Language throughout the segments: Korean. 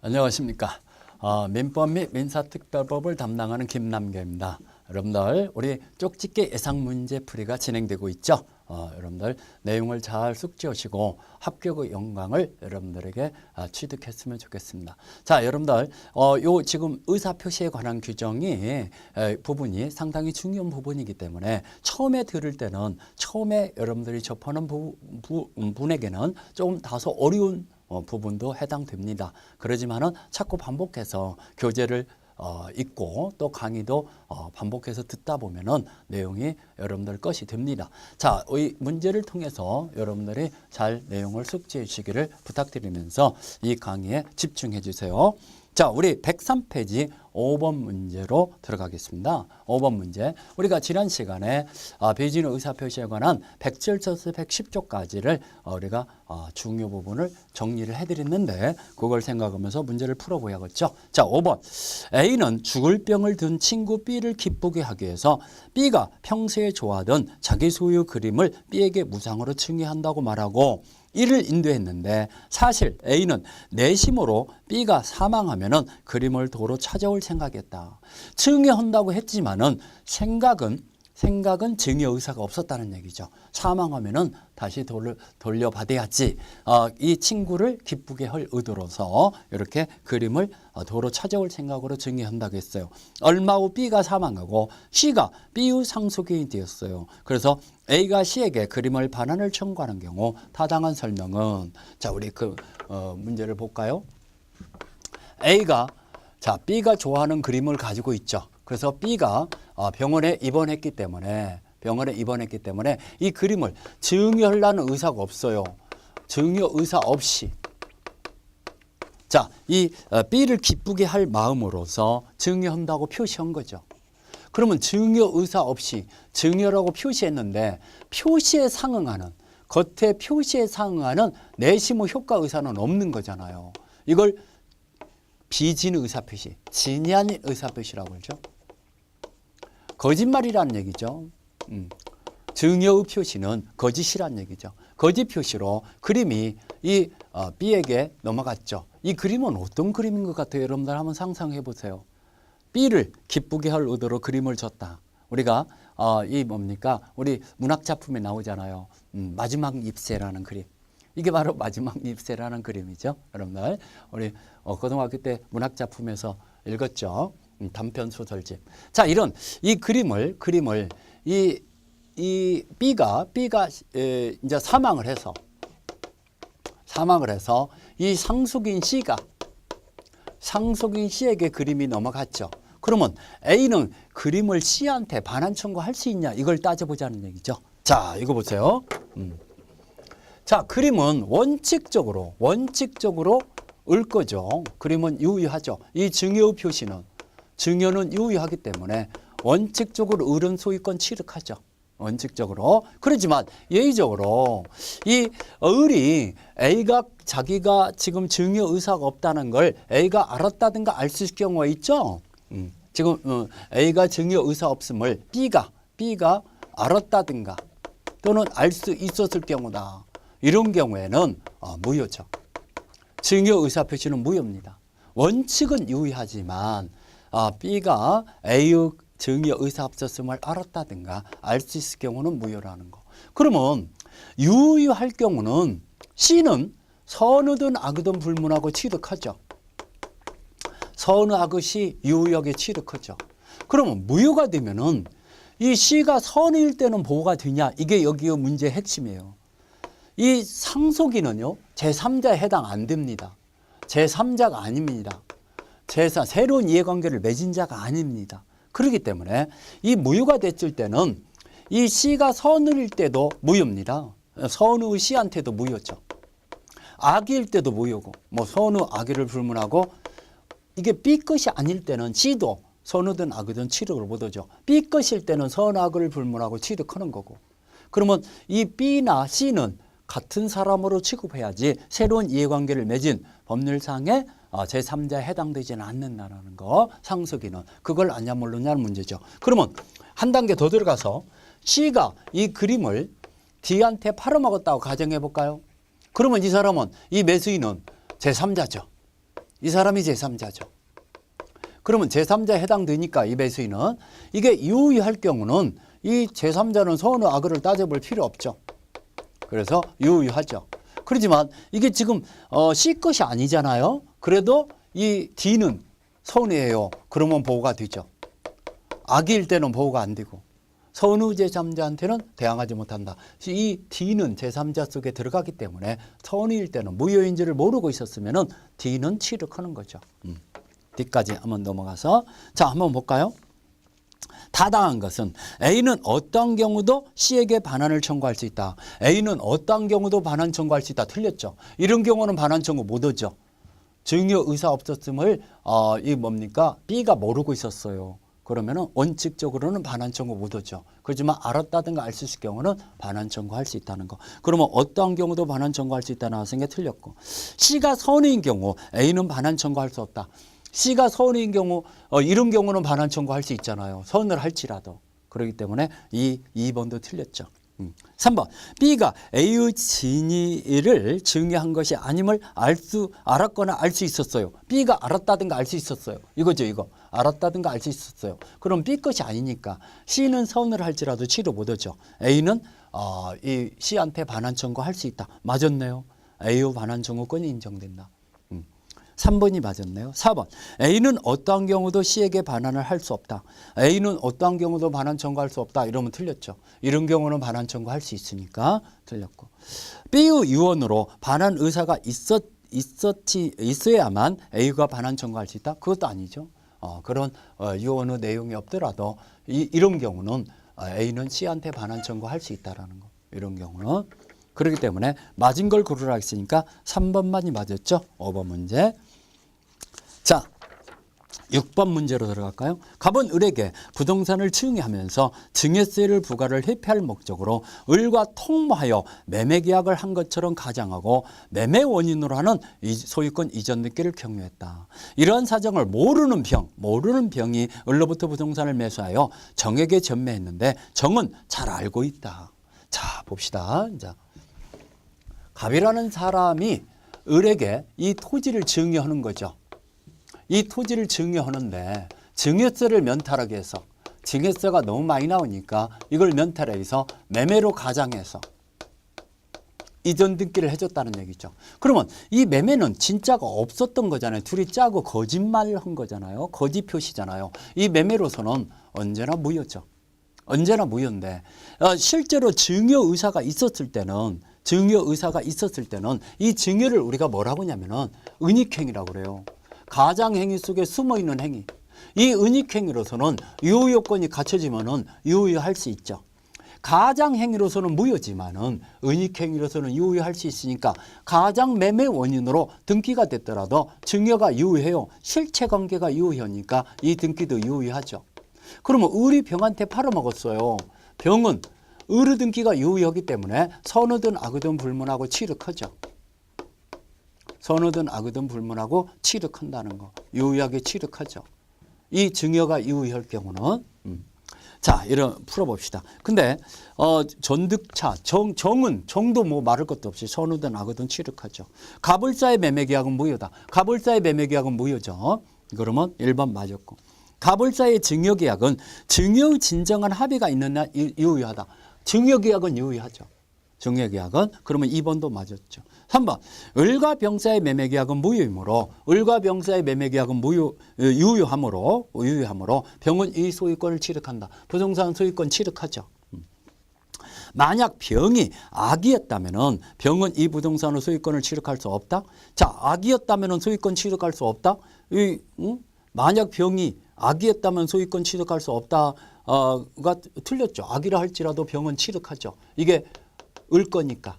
안녕하십니까. 민법 및 민사특별법을 담당하는 김남규입니다. 여러분들 우리 쪽집게 예상문제풀이가 진행되고 있죠. 여러분들 내용을 잘 숙지하시고 합격의 영광을 여러분들에게 취득했으면 좋겠습니다. 자, 여러분들 요 지금 의사표시에 관한 규정이 부분이 상당히 중요한 부분이기 때문에 처음에 들을 때는 처음에 여러분들이 접하는 분에게는 조금 다소 어려운 부분도 해당됩니다. 그러지만은 자꾸 반복해서 교재를 읽고 또 강의도 반복해서 듣다 보면은 내용이 여러분들 것이 됩니다. 자, 이 문제를 통해서 여러분들이 잘 내용을 숙지해 주시기를 부탁드리면서 이 강의에 집중해 주세요. 자, 우리 103페이지 5번 문제로 들어가겠습니다. 5번 문제. 우리가 지난 시간에 베이징 의사표시에 관한 107조에서 110조까지를 우리가 중요 부분을 정리를 해드렸는데 그걸 생각하면서 문제를 풀어보야겠죠. 자, 5번. A는 죽을 병을 든 친구 B를 기쁘게 하기 위해서 B가 평소에 좋아하던 자기 소유 그림을 B에게 무상으로 증여한다고 말하고 이를 인도했는데 사실 A는 내심으로 B가 사망하면은 그림을 도로 찾아올 생각이었다. 증여한다고 했지만은 생각은 증여 의사가 없었다는 얘기죠. 사망하면은 다시 돌려받아야지. 이 친구를 기쁘게 할 의도로서 이렇게 그림을 도로 찾아올 생각으로 증여한다고 했어요. 얼마 후 B가 사망하고 C가 B의 상속인이 되었어요. 그래서 A가 C에게 그림을 반환을 청구하는 경우 타당한 설명은 자, 우리 그 문제를 볼까요? A가 B가 좋아하는 그림을 가지고 있죠. 그래서 B가 병원에 입원했기 때문에 이 그림을 증여하려는 의사가 없어요. 증여 의사 없이 자, 이 B를 기쁘게 할 마음으로서 증여한다고 표시한 거죠. 그러면 증여 의사 없이 증여라고 표시했는데 표시에 상응하는 겉에 표시에 상응하는 내심 효과 의사는 없는 거잖아요. 이걸 비진 의사표시, 진의 의사표시라고 그러죠. 거짓말이라는 얘기죠. 증여의 표시는 거짓이라는 얘기죠. 거짓 표시로 그림이 이 B에게 넘어갔죠. 이 그림은 어떤 그림인 것 같아요? 여러분들 한번 상상해 보세요. B를 기쁘게 할 의도로 그림을 줬다. 우리가 이 뭡니까? 우리 문학 작품에 나오잖아요. 마지막 잎새라는 그림. 이게 바로 마지막 잎새라는 그림이죠. 여러분들 우리 고등학교 때 문학 작품에서 읽었죠. 단편 소설집. 자, 이런 이 그림을 이 B가 이제 사망을 해서 이 상속인 C에게 그림이 넘어갔죠. 그러면 A는 그림을 C한테 반환 청구할 수 있냐? 이걸 따져보자는 얘기죠. 자, 이거 보세요. 자, 그림은 원칙적으로 을 거죠. 그림은 유의하죠. 이 증여의 표시는 증여는 유의하기 때문에 원칙적으로 을은 소유권 취득하죠. 원칙적으로. 그렇지만 예의적으로 이 을이 A가 자기가 지금 증여 의사가 없다는 걸 A가 알았다든가 알 수 있을 경우가 있죠. 지금 A가 증여 의사 없음을 B가 알았다든가 또는 알 수 있었을 경우다. 이런 경우에는 무효죠. 증여 의사 표시는 무효입니다. 원칙은 유의하지만 B가 A의 증여 의사 없었음을 알았다든가 알 수 있을 경우는 무효라는 거. 그러면 유효할 경우는 C는 선의든 악의든 불문하고 취득하죠. 선의 악의시 유효하게 취득하죠. 그러면 무효가 되면은 이 C가 선의일 때는 보호가 되냐? 이게 여기의 문제의 핵심이에요. 이 상속인은요, 제3자에 해당 안 됩니다. 제3자가 아닙니다. 새로운 이해관계를 맺은 자가 아닙니다. 그렇기 때문에 이 무효가 됐을 때는 이 C가 선의일 때도 무효입니다. 선의 C한테도 무효죠. 악의일 때도 무효고, 선의 악의를 불문하고 이게 B 것이 아닐 때는 C도 선의든 악의든 취득을 못하죠. B 것일 때는 선악을 불문하고 취득하는 거고. 그러면 이 B나 C는 같은 사람으로 취급해야지 새로운 이해관계를 맺은 법률상의 제3자에 해당되지는 않는다는 거. 상속인은 그걸 아냐 모르냐는 문제죠. 그러면 한 단계 더 들어가서 C가 이 그림을 D한테 팔아먹었다고 가정해 볼까요? 그러면 이 사람은 이 매수인은 제3자죠. 이 사람이 제3자죠. 그러면 제3자에 해당되니까 이 매수인은 이게 유의할 경우는 이 제3자는 선의 악의를 따져볼 필요 없죠. 그래서 유의하죠. 그렇지만 이게 지금 C 것이 아니잖아요. 그래도 이 D는 선의예요. 그러면 보호가 되죠. 악의일 때는 보호가 안 되고 선의 제3자한테는 대항하지 못한다. 이 D는 제3자 속에 들어가기 때문에 선의일 때는 무효인지를 모르고 있었으면 D는 취득하는 거죠. D까지 한번 넘어가서 자 한번 볼까요? 타당한 것은 A는 어떤 경우도 C에게 반환을 청구할 수 있다. A는 어떤 경우도 반환 청구할 수 있다. 틀렸죠. 이런 경우는 반환 청구 못 하죠. 증여 의사 없었음을 이 뭡니까? B가 모르고 있었어요. 그러면은 원칙적으로는 반환 청구 못 하죠. 그렇지만 알았다든가 알 수 있을 경우는 반환 청구할 수 있다는 거. 그러면 어떠한 경우도 반환 청구할 수 있다는 나왔은 게 틀렸고 C가 선의인 경우 A는 반환 청구할 수 없다. C가 선의인 경우 이런 경우는 반환 청구할 수 있잖아요. 선을 할지라도. 그렇기 때문에 2번도 틀렸죠. 3번 B가 A의 진위를 증여한 것이 아님을 알았거나 알 수 있었어요. B가 알았다든가 알 수 있었어요. 이거죠. 이거. 알았다든가 알 수 있었어요. 그럼 B 것이 아니니까 C는 선을 할지라도 치료 못하죠. A는 이 C한테 반환 청구할 수 있다. 맞았네요. A의 반환 청구권이 인정된다. 3번이 맞았네요. 4번 A는 어떠한 경우도 C에게 반환을 할 수 없다. A는 어떠한 경우도 반환 청구할 수 없다. 이러면 틀렸죠. 이런 경우는 반환 청구할 수 있으니까 틀렸고 B의 유언으로 반환 의사가 있어야만 A가 반환 청구할 수 있다. 그것도 아니죠. 그런 유언의 내용이 없더라도 이런 경우는 A는 C한테 반환 청구할 수 있다라는 거. 이런 경우는 그렇기 때문에 맞은 걸 고르라 했으니까 3번만이 맞았죠. 5번 문제. 자, 6번 문제로 들어갈까요? 갑은 을에게 부동산을 증여하면서 증여세를 부과를 회피할 목적으로 을과 통모하여 매매계약을 한 것처럼 가정하고 매매 원인으로 하는 소유권 이전 등기를 경유했다. 이러한 사정을 모르는 병이 을로부터 부동산을 매수하여 정에게 전매했는데 정은 잘 알고 있다. 자, 봅시다. 자, 갑이라는 사람이 을에게 이 토지를 증여하는 거죠. 이 토지를 증여하는데 증여세를 면탈하기 위해서 증여세가 너무 많이 나오니까 이걸 면탈해서 매매로 가장해서 이전 등기를 해줬다는 얘기죠. 그러면 이 매매는 진짜가 없었던 거잖아요. 둘이 짜고 거짓말을 한 거잖아요. 거짓 표시잖아요. 이 매매로서는 언제나 무효죠. 언제나 무효인데 실제로 증여 의사가 있었을 때는 이 증여를 우리가 뭐라고 하냐면은 은닉행위라고 그래요. 가장행위 속에 숨어있는 행위. 이 은닉행위로서는 유효요건이 갖춰지면은 유효할 수 있죠. 가장행위로서는 무효지만은 은닉행위로서는 유효할 수 있으니까 가장매매 원인으로 등기가 됐더라도 증여가 유효해요. 실체관계가 유효하니까 이 등기도 유효하죠. 그러면 을이 병한테 팔아먹었어요. 병은 을의 등기가 유효하기 때문에 선의든 악의든 불문하고 취득하죠. 선의든 악의든 불문하고 취득한다는 거. 유효하게 취득하죠. 이 증여가 유효할 경우는 자, 이런 풀어봅시다. 근데 전득차 정도 뭐 말할 것도 없이 선의든 악의든 취득하죠. 갑을사의 매매계약은 무효다. 갑을사의 매매계약은 무효죠. 그러면 1번 맞았고. 갑을사의 증여계약은 증여의 진정한 합의가 있는 날 유효하다. 증여계약은 유효하죠. 증여계약은 그러면 2번도 맞았죠. 3번 을과 병사의 매매계약은 무효이므로 을과 병사의 매매계약은 유효하므로 병은 이 소유권을 취득한다. 부동산 소유권 취득하죠. 만약 병이 악이었다면은 병은 이 부동산의 소유권을 취득할 수 없다. 자, 악이었다면은 소유권 취득할 수 없다. 만약 병이 악이었다면 소유권 취득할 수 없다가 틀렸죠. 악이라 할지라도 병은 취득하죠. 이게 을 거니까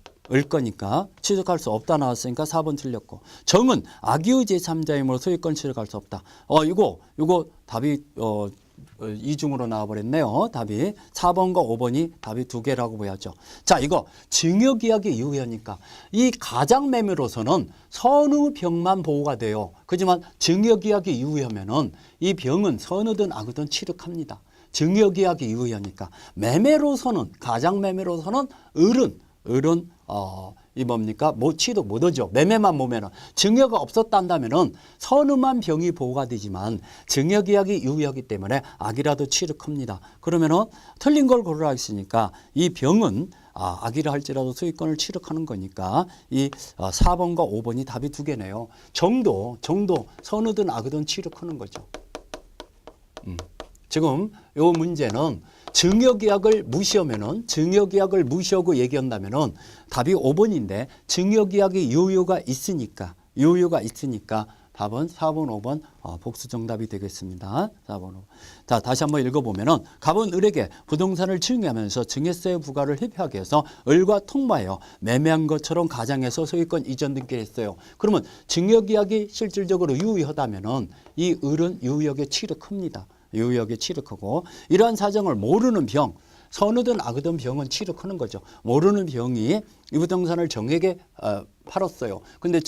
취득할 수 없다 나왔으니까 4번 틀렸고 정은 악의의 제3자이므로 소유권 취득할 수 없다. 이거 답이 이중으로 나와버렸네요. 답이 4번과 5번이 답이 두 개라고 보야죠. 자, 이거 증여계약이 유효하니까 이 가장매매로서는 선의병만 보호가 돼요. 그렇지만 증여계약이 유효하면은 이 병은 선의든 악의든 취득합니다. 증여계약이 유효하니까 매매로서는 가장매매로서는 을은 을은 이 뭡니까? 취득 못하죠. 매매만 보면은 증여가 없었다 한다면은 선의만 병이 보호가 되지만 증여계약이 유효하기 때문에 악이라도 취득합니다. 그러면은 틀린 걸 고르라 했으니까 이 병은 악이라 할지라도 소유권을 취득하는 거니까 이 4번과 5번이 답이 두 개네요. 정도 선의든 악이든 취득하는 거죠. 지금 요 문제는 증여계약을 무시하고 얘기한다면은 답이 5번인데 증여계약이 유효가 있으니까 답은 4번, 5번 복수 정답이 되겠습니다. 4번, 5번. 자, 다시 한번 읽어보면은 갑은 을에게 부동산을 증여하면서 증여세 부과를 회피하기 위해서 을과 통보하여 매매한 것처럼 가장해서 소유권 이전 등기를 했어요. 그러면 증여계약이 실질적으로 유효하다면은 이 을은 유효하게 취득합니다. 유효하게 취득하고 이러한 사정을 모르는 병, 선의든 악이든 병은 취득하는 거죠. 모르는 병이 이 부동산을 정에게 팔았어요. 근데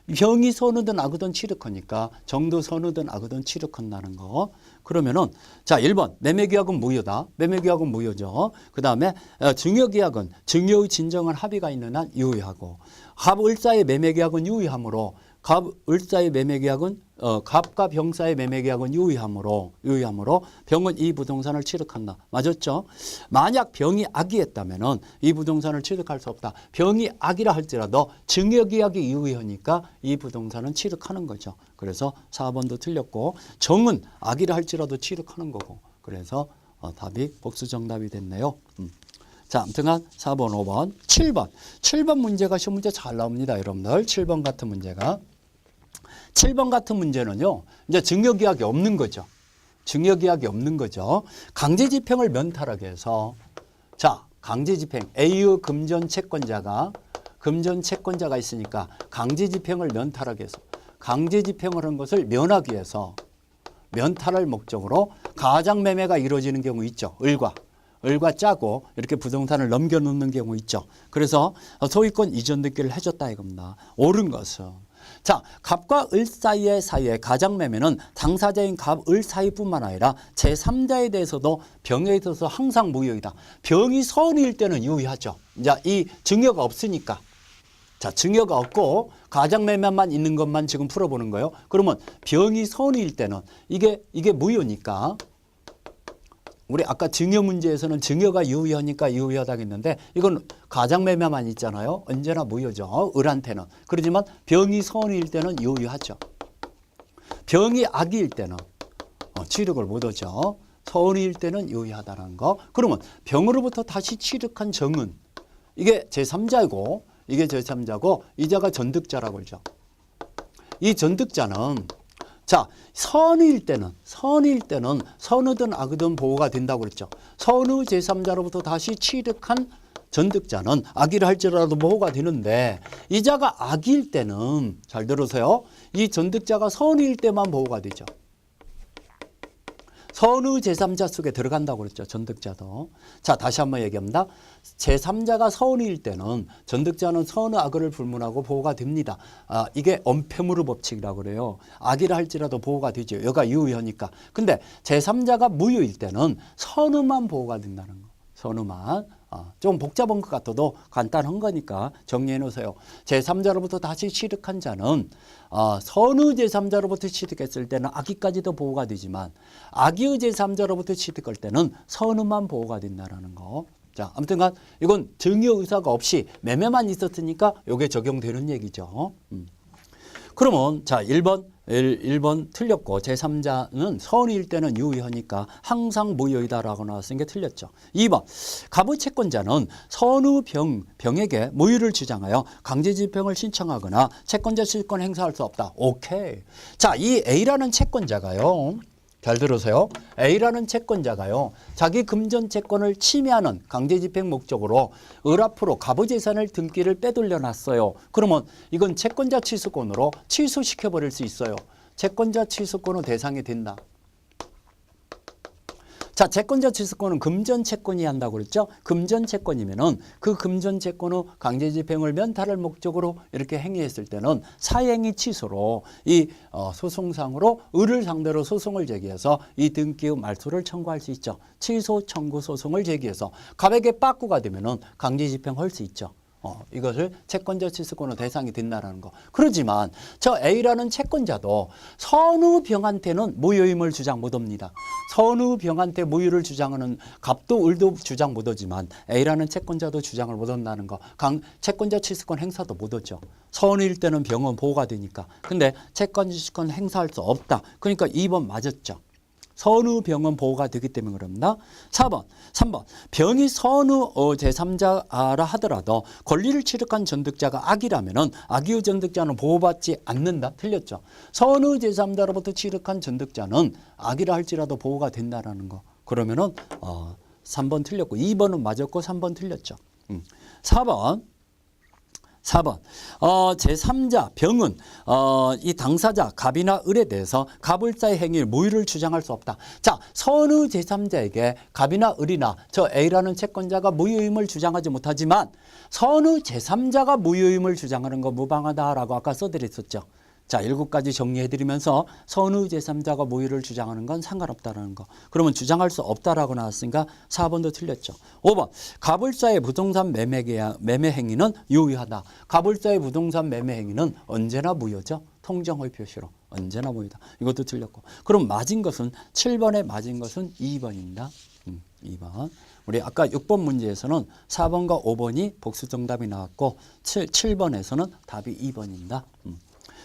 병이 선의든 악이든 취득하니까 정도 선의든 악이든 취득한다는 거. 그러면은 자 1번 매매계약은 무효다. 매매계약은 무효죠. 그 다음에 증여계약은 증여의 진정한 합의가 있는 한 유효하고 갑을사의 매매계약은 유효하므로 갑을사의 매매계약은 갑과 병사의 매매계약은 유효하므로 병은 이 부동산을 취득한다. 맞았죠? 만약 병이 악이했다면은 이 부동산을 취득할 수 없다. 병이 악이라 할지라도 증여계약이 유효하니까 이 부동산은 취득하는 거죠. 그래서 4번도 틀렸고 정은 악이라 할지라도 취득하는 거고. 그래서 답이 복수 정답이 됐네요. 자, 아무튼간 4번, 5번, 7번. 7번 문제가 시험 문제 잘 나옵니다, 여러분들. 7번 같은 문제가. 7번 같은 문제는요, 이제 증여계약이 없는 거죠. 증여계약이 없는 거죠. 강제집행을 면탈하게 해서, 자, 강제집행. A의 금전채권자가 있으니까 강제집행을 면탈하게 해서, 강제집행을 한 것을 면하기 위해서, 면탈할 목적으로 가장매매가 이루어지는 경우 있죠. 을과 짜고 이렇게 부동산을 넘겨놓는 경우 있죠. 그래서 소유권 이전 등기를 해줬다 이겁니다. 옳은 것은. 자, 갑과 을 사이의 가장매매는 당사자인 갑, 을 사이뿐만 아니라 제3자에 대해서도 병에 있어서 항상 무효이다. 병이 선의일 때는 유효하죠. 이제 이 증여가 없으니까. 자, 증여가 없고 가장매매만 있는 것만 지금 풀어보는 거예요. 그러면 병이 선의일 때는 이게 무효니까. 우리 아까 증여 문제에서는 증여가 유효하니까 유효하다고 했는데 이건 가장매매만 있잖아요. 언제나 무효죠. 을한테는. 그렇지만 병이 선의일 때는 유효하죠. 병이 악일 때는 취득을 못하죠. 선의일 때는 유효하다는 거. 그러면 병으로부터 다시 취득한 정은 이게 제3자이고 이자가 전득자라고 그러죠. 이 전득자는 자, 선의일 때는 선의든 악이든 보호가 된다고 그랬죠. 선의 제3자로부터 다시 취득한 전득자는 악이라 할지라도 보호가 되는데 이자가 악일 때는 잘 들으세요. 이 전득자가 선의일 때만 보호가 되죠. 선의 제3자 속에 들어간다고 그랬죠. 전득자도. 자, 다시 한번 얘기합니다. 제3자가 선의일 때는 전득자는 선의 악을 불문하고 보호가 됩니다. 이게 엄폐무르 법칙이라고 그래요. 악이라 할지라도 보호가 되죠. 여가 유효하니까. 근데 제3자가 무효일 때는 선의만 보호가 된다는 거. 선의만. 좀 복잡한 것 같아도 간단한 거니까 정리해 놓으세요. 제3자로부터 다시 취득한 자는 선의 제3자로부터 취득했을 때는 악의까지도 보호가 되지만 악의 제3자로부터 취득할 때는 선의만 보호가 된다는 거. 자, 아무튼간 이건 증여 의사가 없이 매매만 있었으니까 이게 적용되는 얘기죠. 그러면 자 1번 틀렸고 제3자는 선의일 때는 유효하니까 항상 무효이다라고 나왔으니까 틀렸죠. 2번 갑의 채권자는 선의 병에게 무효를 주장하여 강제집행을 신청하거나 채권자 실권 행사할 수 없다. 오케이. 자, 이 A라는 채권자가요. 잘 들으세요. A라는 채권자가요. 자기 금전채권을 침해하는 강제집행 목적으로 을 앞으로 갑의 재산을 등기를 빼돌려 놨어요. 그러면 이건 채권자 취소권으로 취소시켜버릴 수 있어요. 채권자 취소권의 대상이 된다. 자, 채권자 취소권은 금전 채권이 한다고 그랬죠. 금전 채권이면은 그 금전 채권의 강제 집행을 면탈할 목적으로 이렇게 행위했을 때는 사행위 취소로 이 소송상으로 을을 상대로 소송을 제기해서 이 등기의 말소를 청구할 수 있죠. 취소 청구 소송을 제기해서 갑에게 빠꾸가 되면은 강제 집행할 수 있죠. 이것을 채권자 취소권의 대상이 된다라는 거. 그렇지만 저 A라는 채권자도 선우병한테는 무효임을 주장 못합니다. 선우병한테 무효를 주장하는 갑도 을도 주장 못하지만 A라는 채권자도 주장을 못한다는 거. 채권자 취소권 행사도 못하죠. 선우일 때는 병은 보호가 되니까. 근데 채권자 취소권 행사할 수 없다. 그러니까 2번 맞았죠. 선우병은 보호가 되기 때문에 그럽니다. 3번 병이 선우 제3자라 하더라도 권리를 취득한 전득자가 악이라면은 악의의 전득자는 보호받지 않는다. 틀렸죠. 선우 제3자로부터 취득한 전득자는 악이라 할지라도 보호가 된다라는 거. 그러면은 3번 틀렸고 2번은 맞았고 3번 틀렸죠. 4번 제3자 병은 이 당사자 갑이나 을에 대해서 갑을자의 행위를 무효를 주장할 수 없다. 자, 선의 제3자에게 갑이나 을이나 저 A라는 채권자가 무효임을 주장하지 못하지만 선의 제3자가 무효임을 주장하는 거 무방하다라고 아까 써드렸었죠. 자, 7가지 정리해드리면서 선의 제3자가 무효를 주장하는 건 상관없다라는 거. 그러면 주장할 수 없다라고 나왔으니까 4번도 틀렸죠. 5번 갑을자의 부동산 매매 행위는 유효하다. 갑을자의 부동산 매매 행위는 언제나 무효죠. 통정의 표시로 언제나 무효다. 이것도 틀렸고. 그럼 맞은 것은 7번에 맞은 것은 2번입니다. 2번. 우리 아까 6번 문제에서는 4번과 5번이 복수 정답이 나왔고 7번에서는 답이 2번입니다.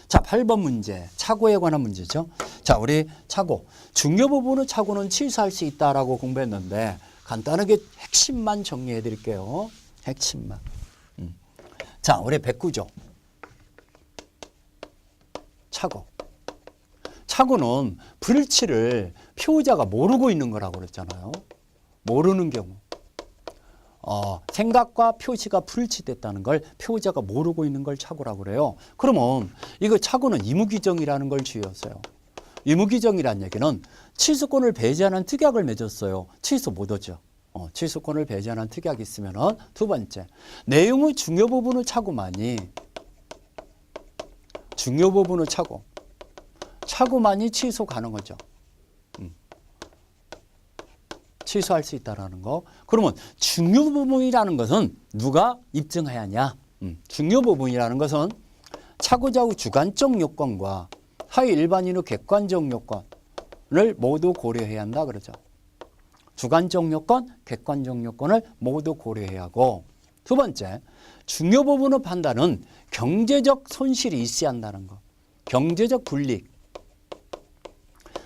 자, 8번 문제, 착오에 관한 문제죠. 자, 우리 착오. 중요 부분의 착오는 취소할 수 있다라고 공부했는데 간단하게 핵심만 정리해 드릴게요. 핵심만. 자, 우리 109조. 착오. 착오는 불일치를 피고자가 모르고 있는 거라고 그랬잖아요. 모르는 경우. 생각과 표시가 불일치됐다는 걸 피고자가 모르고 있는 걸 착오라고 그래요. 그러면 이거 착오는 의무규정이라는 걸 주의하세요. 의무규정이라는 얘기는 취소권을 배제하는 특약을 맺었어요. 취소 못하죠. 취소권을 배제하는 특약이 있으면 두 번째, 내용의 중요 부분의 착오만이 착오만이 취소 가능하죠. 취소할 수 있다는 거. 그러면 중요 부분이라는 것은 누가 입증해야 하냐? 중요 부분이라는 것은 착오자의 주관적 요건과 하위 일반인의 객관적 요건을 모두 고려해야 한다 그러죠. 주관적 요건, 객관적 요건을 모두 고려해야 하고, 두 번째, 중요 부분의 판단은 경제적 손실이 있어야 한다는 거. 경제적 불이익.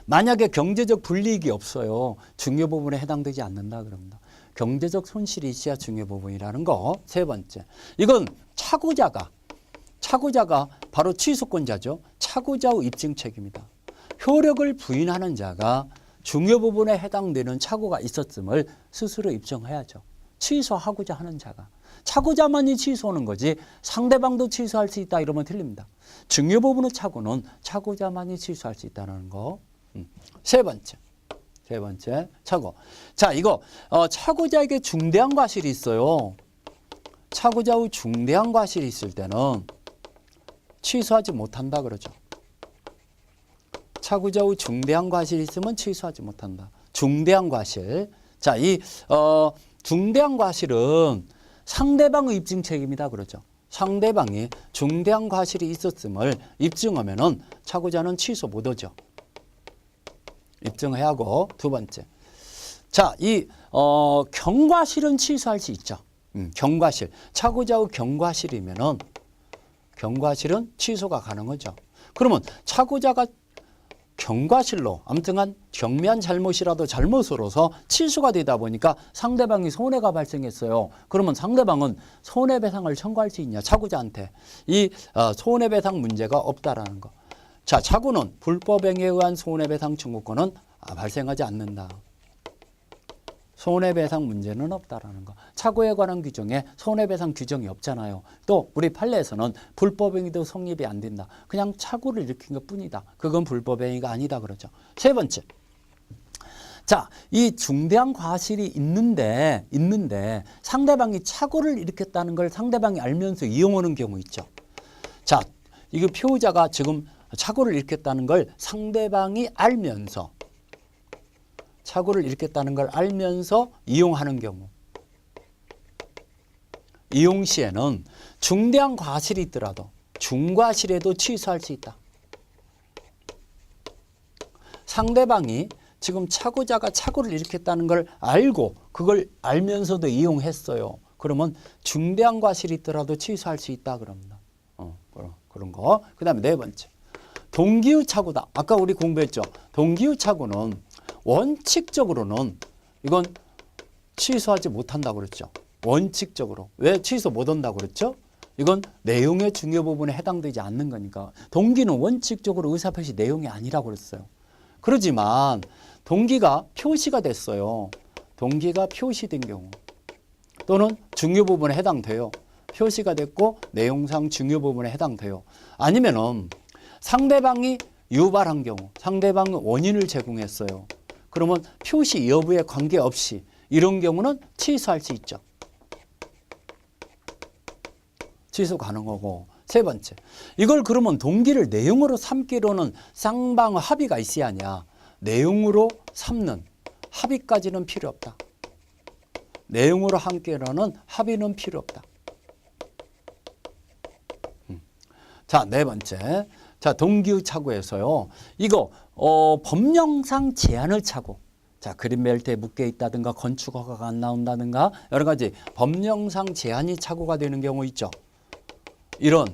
만약에 경제적 불이익이 없어요. 중요 부분에 해당되지 않는다 그럽니다. 경제적 손실이 있어야 중요 부분이라는 거. 세 번째, 이건 착오자가 바로 취소권자죠. 착오자의 입증 책임이다. 효력을 부인하는 자가 중요 부분에 해당되는 착오가 있었음을 스스로 입증해야죠. 취소하고자 하는 자가. 착오자만이 취소하는 거지 상대방도 취소할 수 있다 이러면 틀립니다. 중요 부분의 착오는 착오자만이 취소할 수 있다는 거. 세 번째 착오. 자, 이거 착오자에게 중대한 과실이 있어요. 착오자의 중대한 과실이 있을 때는 취소하지 못한다 그러죠. 착오자의 중대한 과실이 있으면 취소하지 못한다. 중대한 과실. 자, 이 중대한 과실은 상대방의 입증 책임이다 그러죠. 상대방이 중대한 과실이 있었음을 입증하면은 착오자는 취소 못하죠. 입증해야 하고. 두 번째, 자, 이 경과실은 취소할 수 있죠. 경과실, 착오자의 경과실이면은 경과실은 취소가 가능하죠. 그러면 착오자가 경과실로 아무튼간 경미한 잘못이라도 잘못으로서 취소가 되다 보니까 상대방이 손해가 발생했어요. 그러면 상대방은 손해배상을 청구할 수 있냐? 착오자한테 이 손해배상 문제가 없다라는 거. 자, 착오는 불법행위에 의한 손해배상 청구권은 발생하지 않는다. 손해배상 문제는 없다라는 거. 착오에 관한 규정에 손해배상 규정이 없잖아요. 또 우리 판례에서는 불법행위도 성립이 안 된다. 그냥 착오를 일으킨 것뿐이다. 그건 불법행위가 아니다 그러죠. 세 번째, 자, 이 중대한 과실이 있는데 상대방이 착오를 일으켰다는 걸 상대방이 알면서 이용하는 경우 있죠. 자, 이거 피고자가 지금 착오를 일으켰다는 걸 상대방이 알면서 착오를 일으켰다는 걸 알면서 이용하는 경우. 이용 시에는 중대한 과실이 있더라도 중과실에도 취소할 수 있다. 상대방이 지금 착오자가 착오를 일으켰다는 걸 알고 그걸 알면서도 이용했어요. 그러면 중대한 과실이 있더라도 취소할 수 있다 그럽니다. 그런 거. 그 다음에 네 번째. 동기의 착오다. 아까 우리 공부했죠. 동기의 착오는 원칙적으로는 이건 취소하지 못한다고 그랬죠. 원칙적으로. 왜 취소 못한다고 그랬죠? 이건 내용의 중요 부분에 해당되지 않는 거니까. 동기는 원칙적으로 의사표시 내용이 아니라고 그랬어요. 그러지만 동기가 표시가 됐어요. 동기가 표시된 경우 또는 중요 부분에 해당돼요. 표시가 됐고 내용상 중요 부분에 해당돼요. 아니면은 상대방이 유발한 경우, 상대방이 원인을 제공했어요. 그러면 표시 여부에 관계없이 이런 경우는 취소할 수 있죠. 취소 가능하고. 세 번째, 이걸 그러면 동기를 내용으로 삼기로는 쌍방 합의가 있어야 하냐. 내용으로 삼는 합의까지는 필요 없다. 내용으로 함께로는 합의는 필요 없다. 자, 네 번째. 자, 동기의 착오에서요. 이거 법령상 제한을 차고, 자, 그린 벨트에 묶여 있다든가 건축 허가가 안 나온다든가 여러 가지 법령상 제한이 착오가 되는 경우 있죠. 이런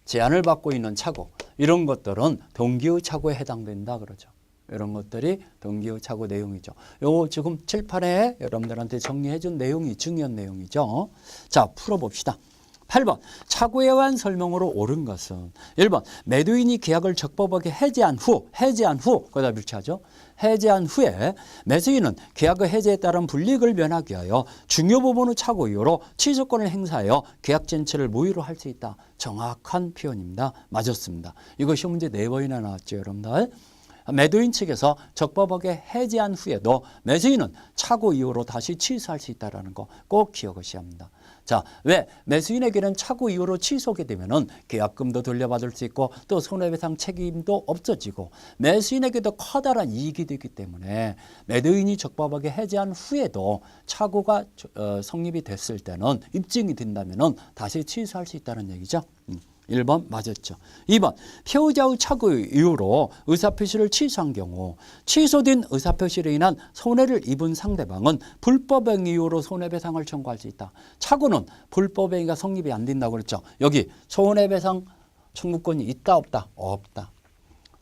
제한을 받고 있는 착오, 이런 것들은 동기의 착오에 해당된다 그러죠. 이런 것들이 동기의 착오 내용이죠. 요 지금 7, 8회 여러분들한테 정리해 준 내용이 중요한 내용이죠. 자, 풀어봅시다. 8번 착오에 의한 설명으로 옳은 것은 1번 매도인이 계약을 적법하게 해지한 후 거기다 밀치하죠. 해지한 후에 매수인은 계약의 해지에 따른 불이익을 면하기 위하여 중요 부분의 착오 이유로 취소권을 행사하여 계약 전체를 무효로 할 수 있다. 정확한 표현입니다. 맞았습니다. 이거 시험 문제 4번이나 나왔죠, 여러분들. 매도인 측에서 적법하게 해지한 후에도 매수인은 착오 이유로 다시 취소할 수 있다는 거 꼭 기억하셔야 합니다. 자, 왜 매수인에게는 착오 이유로 취소하게 되면은 계약금도 돌려받을 수 있고 또 손해배상 책임도 없어지고 매수인에게도 커다란 이익이 되기 때문에 매도인이 적법하게 해지한 후에도 착오가 성립이 됐을 때는 입증이 된다면은 다시 취소할 수 있다는 얘기죠. 1번 맞았죠. 2번 피해자의 착오 이유로 의사표시를 취소한 경우 취소된 의사표시로 인한 손해를 입은 상대방은 불법행위 이유로 손해배상을 청구할 수 있다. 착오는 불법행위가 성립이 안 된다고 그랬죠. 여기 손해배상 청구권이 있다 없다? 없다.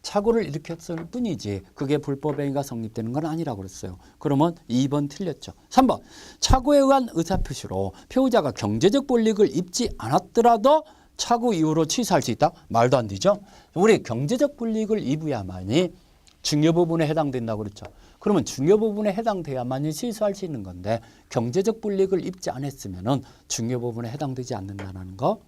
착오를 일으켰을 뿐이지 그게 불법행위가 성립되는 건 아니라고 그랬어요. 그러면 2번 틀렸죠. 3번 착오에 의한 의사표시로 피해자가 경제적 불이익을 입지 않았더라도 착오 이후로 취소할 수 있다? 말도 안 되죠. 우리 경제적 불이익을 입어야만이 중요 부분에 해당된다고 그랬죠. 그러면 중요 부분에 해당돼야만이 취소할 수 있는 건데 경제적 불이익을 입지 않았으면 중요 부분에 해당되지 않는다는 거.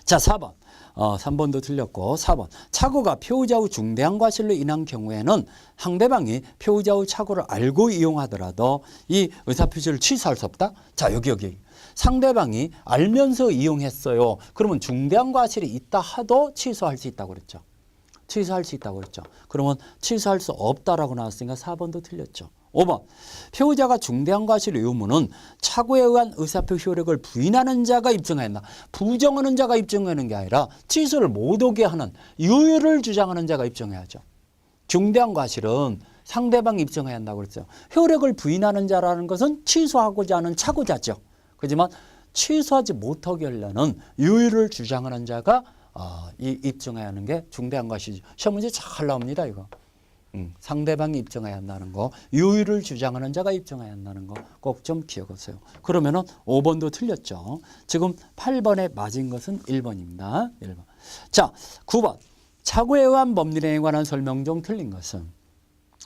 자, 4번. 3번도 틀렸고 4번. 착오가 피해자의 중대한 과실로 인한 경우에는 상대방이 피해자의 착오를 알고 이용하더라도 이 의사표시를 취소할 수 없다? 자, 여기. 상대방이 알면서 이용했어요. 그러면 중대한 과실이 있다 하도 취소할 수 있다고 그랬죠. 취소할 수 있다고 그랬죠. 그러면 취소할 수 없다라고 나왔으니까 4번도 틀렸죠. 5번 피해자가 중대한 과실 의무는 착오에 의한 의사표시 효력을 부인하는 자가 입증한다. 부정하는 자가 입증하는 게 아니라 취소를 못하게 하는 유효를 주장하는 자가 입증해야죠. 중대한 과실은 상대방이 입증해야 한다고 그랬어요. 효력을 부인하는 자라는 것은 취소하고자 하는 착오자죠. 그렇지만 취소하지 못하게 하려는 유효를 주장하는 자가 입증해야 하는 게 중대한 과실이죠. 시험 문제 잘 나옵니다, 이거. 상대방이 입증해야 한다는 거, 유효를 주장하는 자가 입증해야 한다는 거 꼭 좀 기억하세요. 그러면은 5번도 틀렸죠. 지금 8번에 맞은 것은 1번입니다. 1번. 자, 9번. 착오에 의한 법률행위에 관한 설명 중 틀린 것은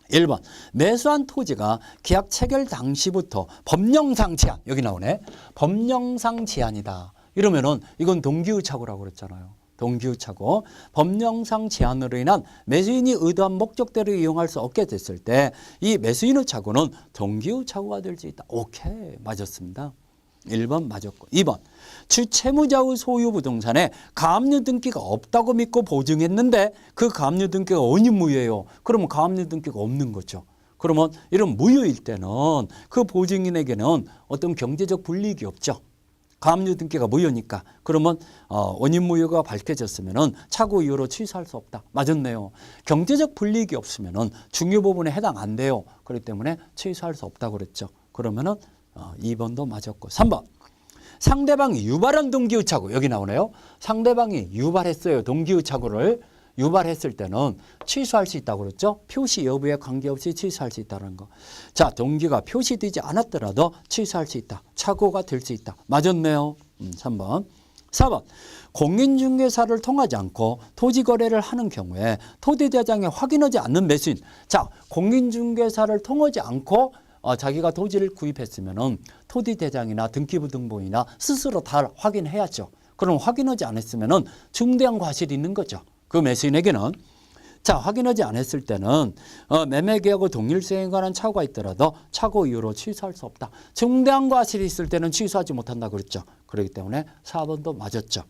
1번 매수한 토지가 계약 체결 당시부터 법령상 제한, 여기 나오네. 법령상 제한이다. 이러면은 이건 동기의 착오라고 그랬잖아요. 동기유착오. 법령상 제한으로 인한 매수인이 의도한 목적대로 이용할 수 없게 됐을 때 이 매수인의 착오는 동기유착오가 될 수 있다. 오케이, 맞았습니다. 1번 맞았고 2번 주채무자의 소유 부동산에 가압류 등기가 없다고 믿고 보증했는데 그 가압류 등기가 원인무효예요. 그러면 가압류 등기가 없는 거죠. 그러면 이런 무효일 때는 그 보증인에게는 어떤 경제적 불이익이 없죠. 가압류 등기가 무효니까. 그러면 원인 무효가 밝혀졌으면 착오 이유로 취소할 수 없다. 맞았네요. 경제적 불이익이 없으면 중요 부분에 해당 안 돼요. 그렇기 때문에 취소할 수 없다고 그랬죠. 그러면은 2번도 맞았고 3번 상대방이 유발한 동기유착오. 여기 나오네요. 상대방이 유발했어요. 동기유착오를 유발했을 때는 취소할 수 있다고 그랬죠. 표시 여부에 관계없이 취소할 수 있다는 거. 자, 동기가 표시되지 않았더라도 취소할 수 있다. 착오가 될 수 있다. 맞았네요. 3번. 4번. 공인중개사를 통하지 않고 토지거래를 하는 경우에 토지대장에 확인하지 않는 매수인. 자, 공인중개사를 통하지 않고 자기가 토지를 구입했으면 토지대장이나 등기부등본이나 스스로 다 확인해야죠. 그럼 확인하지 않았으면 중대한 과실이 있는 거죠. 그 매수인에게는. 자, 확인하지 않았을 때는 매매계약의 동일성에 관한 착오가 있더라도 착오 이유로 취소할 수 없다. 중대한 과실이 있을 때는 취소하지 못한다 그랬죠. 그렇기 때문에 4번도 맞았죠.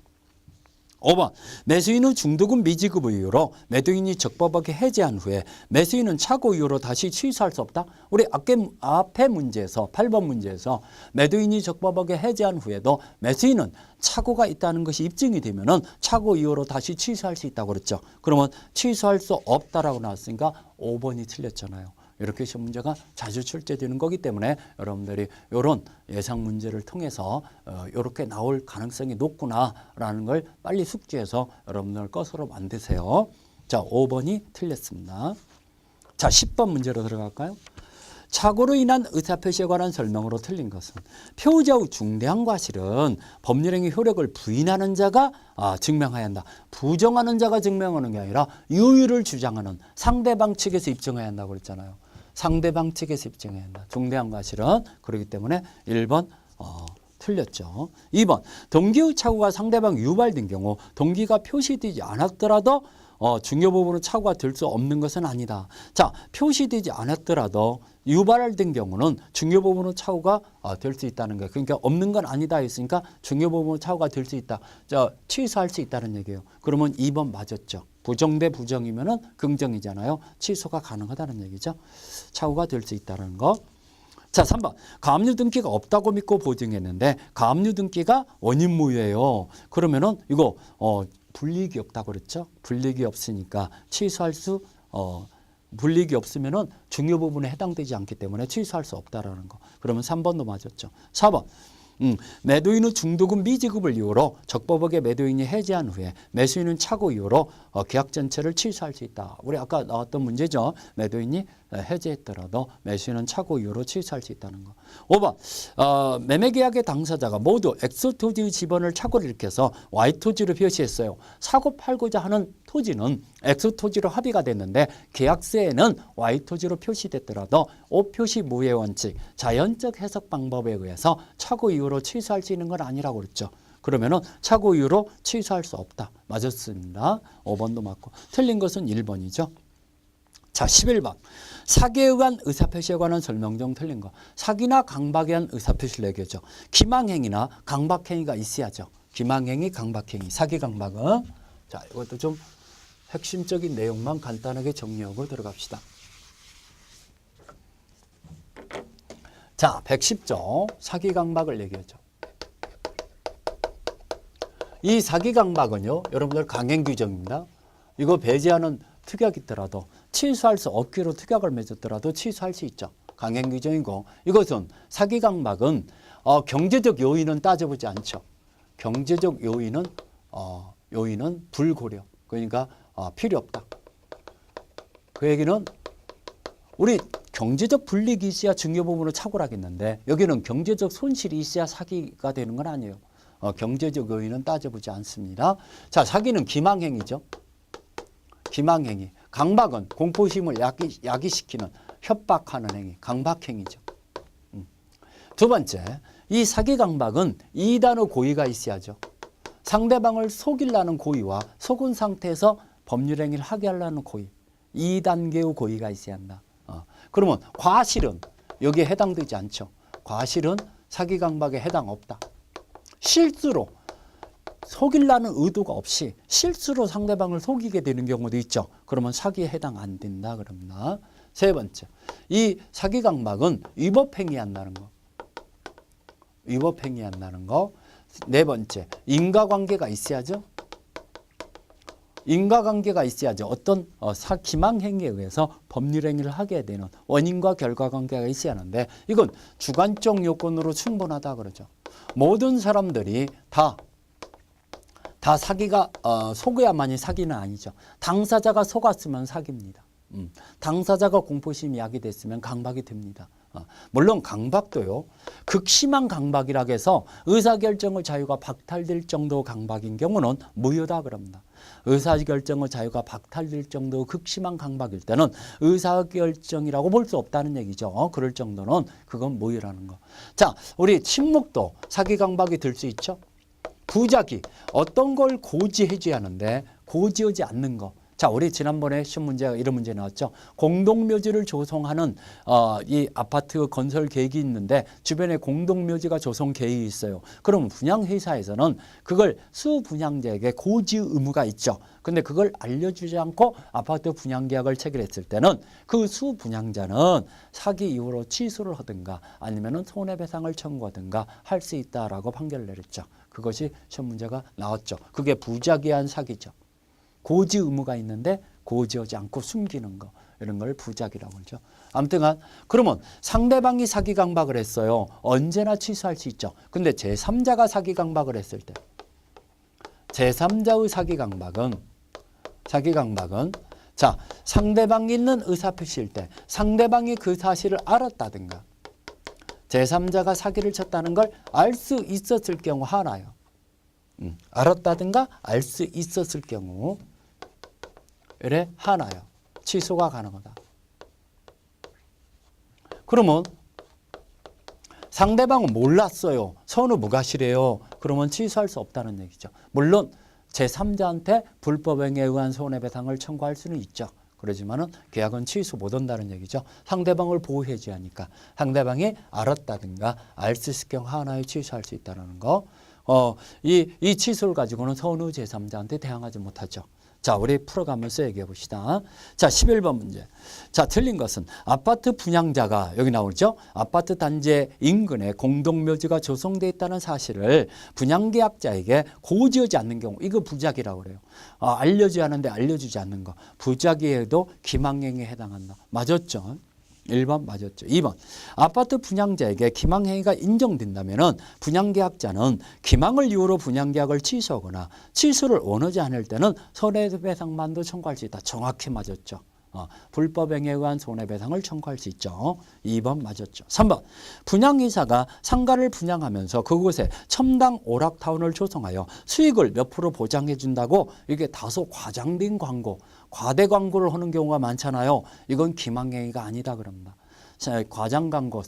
5번 매수인의 중도금 미지급 이유로 매도인이 적법하게 해지한 후에 매수인은 착오 이유로 다시 취소할 수 없다. 우리 앞에 문제에서 8번 문제에서 매도인이 적법하게 해지한 후에도 매수인은 착오가 있다는 것이 입증이 되면은 착오 이유로 다시 취소할 수 있다고 그랬죠. 그러면 취소할 수 없다라고 나왔으니까 5번이 틀렸잖아요. 이렇게 시험 문제가 자주 출제되는 거기 때문에 여러분들이 이런 예상 문제를 통해서 이렇게 나올 가능성이 높구나라는 걸 빨리 숙지해서 여러분들 것으로 만드세요. 자, 5번이 틀렸습니다. 자, 10번 문제로 들어갈까요? 착오로 인한 의사표시에 관한 설명으로 틀린 것은 표의자의 중대한 과실은 법률행위 효력을 부인하는 자가 증명해야 한다. 부정하는 자가 증명하는 게 아니라 유의를 주장하는 상대방 측에서 입증해야 한다고 그랬잖아요. 상대방 측에서 입증해야 한다. 중대한 과실은. 그렇기 때문에 1번 틀렸죠. 2번 동기의 착오가 상대방 유발된 경우 동기가 표시되지 않았더라도 중요 부분은 착오가 될 수 없는 것은 아니다. 자, 표시되지 않았더라도 유발된 경우는 중요 부분은 착오가 될 수 있다는 거예요. 그러니까 없는 건 아니다 했으니까 중요 부분은 착오가 될 수 있다. 자, 취소할 수 있다는 얘기예요. 그러면 2번 맞았죠. 부정 대 부정이면은 긍정이잖아요. 취소가 가능하다는 얘기죠. 착오가 될 수 있다는 거. 자, 3번. 가압류 등기가 없다고 믿고 보증했는데 가압류 등기가 원인무효예요. 그러면은 이거 불이익이 없다고 그랬죠. 불이익이 없으니까 취소할 수 불이익이 없으면은 중요 부분에 해당되지 않기 때문에 취소할 수 없다라는 거. 그러면 3번도 맞았죠. 4번. 매도인의 중도금 미지급을 이유로 적법하게 매도인이 해지한 후에 매수인은 착오 이유로 계약 전체를 취소할 수 있다. 우리 아까 나왔던 문제죠. 매도인이 해지했더라도 매수인은 착오 이유로 취소할 수 있다는 거. 5번 매매계약의 당사자가 모두 X토지의 지번을 착오를 일으켜서 Y토지로 표시했어요. 사고 팔고자 하는 토지는 X토지로 합의가 됐는데 계약서에는 Y토지로 표시됐더라도 오표시 무효의 원칙, 자연적 해석 방법에 의해서 착오 이유로 취소할 수 있는 건 아니라고 그랬죠. 그러면은 착오 이유로 취소할 수 없다. 맞았습니다. 5번도 맞고 틀린 것은 1번이죠. 자, 11번. 사기에 의한 의사표시에 관한 설명 중 틀린 거. 사기나 강박에 의한 의사표시를 얘기하죠. 기망행위나 강박행위가 있어야죠. 기망행위, 강박행위, 사기, 강박은. 자, 이것도 좀 핵심적인 내용만 간단하게 정리하고 들어갑시다. 자, 110조 사기, 강박을 얘기하죠. 이 사기, 강박은요, 여러분들 강행 규정입니다. 이거 배제하는 특약이 있더라도 취소할 수 없기로 특약을 맺었더라도 취소할 수 있죠. 강행 규정이고 이것은 사기, 강박은 경제적 요인은 따져보지 않죠. 경제적 요인은 불고려. 그러니까 필요 없다. 그 얘기는 우리 경제적 불이익이 있어야 중요 부분을 착오를 하겠는데 여기는 경제적 손실이 있어야 사기가 되는 건 아니에요. 경제적 요인은 따져보지 않습니다. 자, 사기는 기망행위죠. 기망행위. 강박은 공포심을 야기시키는 협박하는 행위. 강박행위죠. 두 번째, 이 사기 강박은 이단의 고의가 있어야죠. 상대방을 속이려는 고의와 속은 상태에서 법률행위를 하게 하려는 고의, 2단계의 고의가 있어야 한다. 그러면 과실은 여기에 해당되지 않죠. 과실은 사기강박에 해당 없다. 실수로 속이려는 의도가 없이 실수로 상대방을 속이게 되는 경우도 있죠. 그러면 사기에 해당 안 된다 그럽니다. 세 번째, 이 사기강박은 위법행위한다는 거. 위법행위한다는 거. 네 번째, 인과관계가 있어야죠. 인과관계가 있어야죠. 어떤 기망행위에 의해서 법률행위를 하게 되는 원인과 결과관계가 있어야 하는데 이건 주관적 요건으로 충분하다 그러죠. 모든 사람들이 다 사기가 속여야만이 사기는 아니죠. 당사자가 속았으면 사기입니다. 당사자가 공포심이 야기됐으면 강박이 됩니다. 물론 강박도요. 극심한 강박이라 해서 의사결정의 자유가 박탈될 정도 강박인 경우는 무효다 그럽니다. 의사결정의 자유가 박탈될 정도 극심한 강박일 때는 의사결정이라고 볼 수 없다는 얘기죠. 그럴 정도는 그건 무효라는 거. 자, 우리 침묵도 사기 강박이 들 수 있죠. 부작위, 어떤 걸 고지해 줘야 하는데 고지하지 않는 거. 자, 우리 지난번에 시험 문제가 이런 문제 나왔죠. 공동묘지를 조성하는 이 아파트 건설 계획이 있는데 주변에 공동묘지가 조성 계획이 있어요. 그럼 분양회사에서는 그걸 수분양자에게 고지 의무가 있죠. 근데 그걸 알려주지 않고 아파트 분양계약을 체결했을 때는 그 수분양자는 사기 이후로 취소를 하든가 아니면 손해배상을 청구하든가 할 수 있다라고 판결을 내렸죠. 그것이 시험 문제가 나왔죠. 그게 부작위한 사기죠. 고지 의무가 있는데 고지하지 않고 숨기는 거, 이런 걸 부작위라고 하죠. 아무튼간 그러면 상대방이 사기 강박을 했어요. 언제나 취소할 수 있죠. 근데 제3자가 사기 강박을 했을 때, 제3자의 사기 강박은 자, 상대방이 있는 의사표시일 때 상대방이 그 사실을 알았다든가 제3자가 사기를 쳤다는 걸 알 수 있었을 경우 하나요. 알았다든가 알 수 있었을 경우 이래 하나요. 취소가 가능하다. 그러면 상대방은 몰랐어요. 선의 무과실이에요. 그러면 취소할 수 없다는 얘기죠. 물론 제3자한테 불법행위에 의한 손해배상을 청구할 수는 있죠. 그러지만은 계약은 취소 못한다는 얘기죠. 상대방을 보호해 줘야 하니까 상대방이 알았다든가 알 수 있을 경우 하나에 취소할 수 있다는 거. 이 취소를 가지고는 선의 제3자한테 대항하지 못하죠. 자, 우리 풀어가면서 얘기해 봅시다. 자, 11번 문제. 자, 틀린 것은 아파트 분양자가 여기 나오죠. 아파트 단지 인근에 공동묘지가 조성되어 있다는 사실을 분양계약자에게 고지하지 않는 경우, 이거 부작위라고 그래요. 알려줘야 하는데 알려주지 않는 거. 부작위에도 기망행위에 해당한다. 맞았죠? 1번 맞았죠. 2번 아파트 분양자에게 기망행위가 인정된다면 분양계약자는 기망을 이유로 분양계약을 취소하거나 취소를 원하지 않을 때는 손해배상만도 청구할 수 있다. 정확히 맞았죠. 불법행위에 의한 손해배상을 청구할 수 있죠. 2번 맞았죠. 3번 분양회사가 상가를 분양하면서 그곳에 첨당 오락타운을 조성하여 수익을 몇 프로 보장해 준다고 이게 다소 과장된 광고, 과대 광고를 하는 경우가 많잖아요. 이건 기망행위가 아니다 그럽니다. 과장 광고,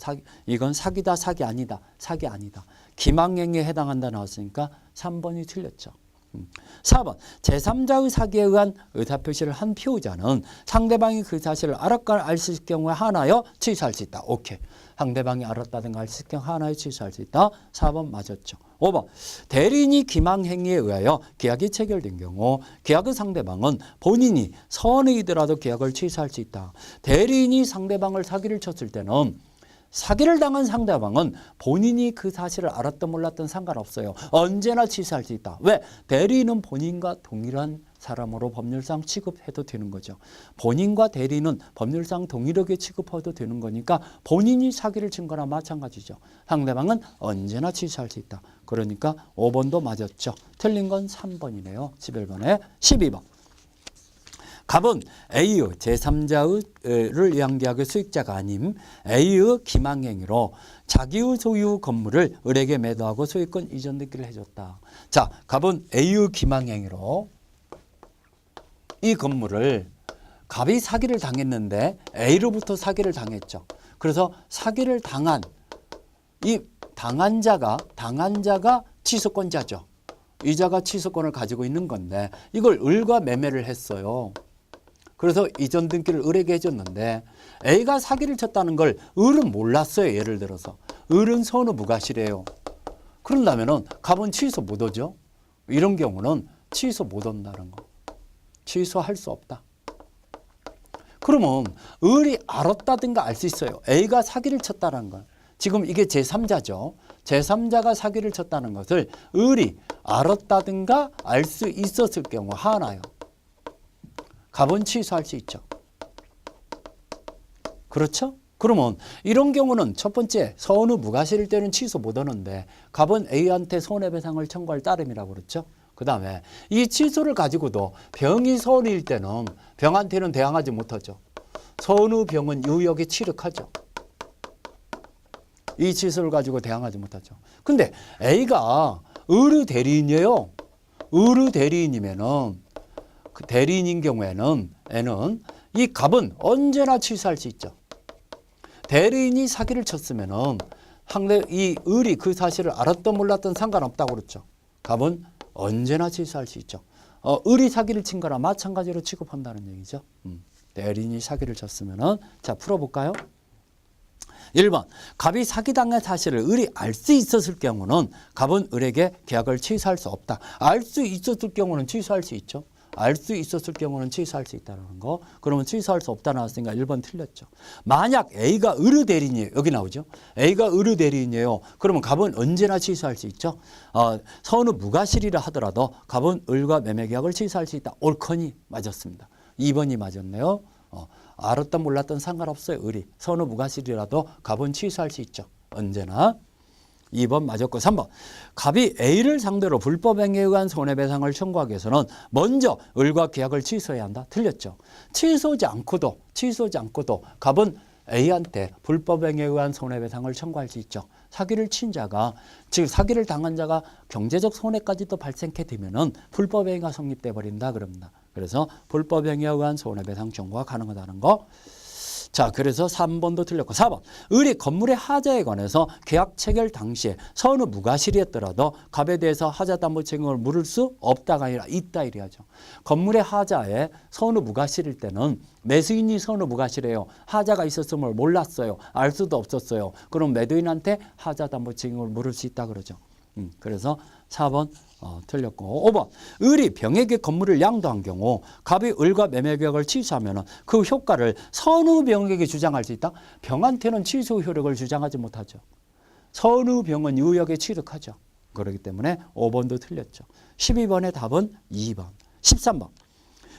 이건 사기다, 사기 아니다. 사기 아니다. 기망행위에 해당한다 나왔으니까 3번이 틀렸죠. 4번 제3자의 사기에 의한 의사표시를 한 피우자는 상대방이 그 사실을 알았거나 알 수 있을 경우에 하나여 취소할 수 있다. 오케이. 상대방이 알았다든가 알 수 있을 경우 하나여 취소할 수 있다. 4번 맞았죠. 5번 대리인이 기망행위에 의하여 계약이 체결된 경우 계약의 상대방은 본인이 선의이더라도 계약을 취소할 수 있다. 대리인이 상대방을 사기를 쳤을 때는 사기를 당한 상대방은 본인이 그 사실을 알았든 몰랐든 상관없어요. 언제나 취소할 수 있다. 왜? 대리인은 본인과 동일한 사람으로 법률상 취급해도 되는 거죠. 본인과 대리인은 법률상 동일하게 취급해도 되는 거니까 본인이 사기를 친 거나 마찬가지죠. 상대방은 언제나 취소할 수 있다. 그러니까 5번도 맞았죠. 틀린 건 3번이네요. 11번에 12번. 갑은 A의 제3자를 위한 계약의 수익자가 아님 A의 기망행위로 자기의 소유 건물을 을에게 매도하고 소유권 이전받기를 해줬다. 자, 갑은 A의 기망행위로 이 건물을 갑이 사기를 당했는데 A로부터 사기를 당했죠. 그래서 사기를 당한 이 당한 자가 취소권자죠. 이자가 취소권을 가지고 있는 건데 이걸 을과 매매를 했어요. 그래서 이전 등기를 을에게 해줬는데 A가 사기를 쳤다는 걸 을은 몰랐어요. 예를 들어서 을은 선후무과실이에요. 그런다면은 갑은 취소 못 하죠. 이런 경우는 취소 못 한다는 거. 취소할 수 없다. 그러면 을이 알았다든가 알 수 있어요. A가 사기를 쳤다는 걸. 지금 이게 제3자죠. 제3자가 사기를 쳤다는 것을 을이 알았다든가 알 수 있었을 경우 하나요. 갑은 취소할 수 있죠. 그렇죠? 그러면 이런 경우는 첫 번째 선후무과실일 때는 취소 못 하는데 갑은 A한테 손해배상을 청구할 따름이라고 그랬죠. 그 다음에 이 취소를 가지고도 병이 선일 때는 병한테는 대항하지 못하죠. 선후병은 유역에 취득하죠. 이 취소를 가지고 대항하지 못하죠. 근데 A가 을의 대리인이에요. 을의 대리인이면은 그 대리인인 경우에는 N은 이 갑은 언제나 취소할 수 있죠. 대리인이 사기를 쳤으면은 상대 이 을이 그 사실을 알았던 몰랐던 상관없다고 그랬죠. 갑은 언제나 취소할 수 있죠. 을이 사기를 친 거나 마찬가지로 취급한다는 얘기죠. 대리인이 사기를 쳤으면은 자 풀어볼까요? 1번 갑이 사기당한 사실을 을이 알 수 있었을 경우는 갑은 을에게 계약을 취소할 수 없다. 알 수 있었을 경우는 취소할 수 있죠. 알 수 있었을 경우는 취소할 수 있다는 거. 그러면 취소할 수 없다 나왔으니까 1번 틀렸죠. 만약 A가 을의 대리인이에요. 여기 나오죠. A가 을의 대리인이에요. 그러면 갑은 언제나 취소할 수 있죠. 선후무과실이라 하더라도 갑은 을과 매매계약을 취소할 수 있다. 옳거니 맞았습니다. 2번이 맞았네요. 알았던 몰랐던 상관없어요. 을이 선후무과실이라도 갑은 취소할 수 있죠. 언제나. 2번 맞았고 3번 갑이 A를 상대로 불법행위에 의한 손해배상을 청구하기 위해서는 먼저 을과 계약을 취소해야 한다. 틀렸죠. 취소하지 않고도 갑은 A한테 불법행위에 의한 손해배상을 청구할 수 있죠. 사기를 친 자가 즉 사기를 당한 자가 경제적 손해까지도 발생케 되면은 불법행위가 성립돼 버린다 그럽니다. 그래서 불법행위에 의한 손해배상 청구가 가능하다는 거. 자, 그래서 3번도 틀렸고 4번 을이 건물의 하자에 관해서 계약 체결 당시에 선후무과실이었더라도 갑에 대해서 하자담보 책임을 물을 수 없다가 아니라 있다 이래야죠. 건물의 하자에 선후무과실일 때는 매수인이 선후무과실이에요. 하자가 있었음을 몰랐어요. 알 수도 없었어요. 그럼 매도인한테 하자담보 책임을 물을 수 있다 그러죠. 그래서 4번 틀렸고 5번 을이 병에게 건물을 양도한 경우 갑이 을과 매매계약을 취소하면 그 효과를 선후병에게 주장할 수 있다. 병한테는 취소 효력을 주장하지 못하죠. 선후병은 유역에 취득하죠. 그렇기 때문에 5번도 틀렸죠. 12번의 답은 2번. 13번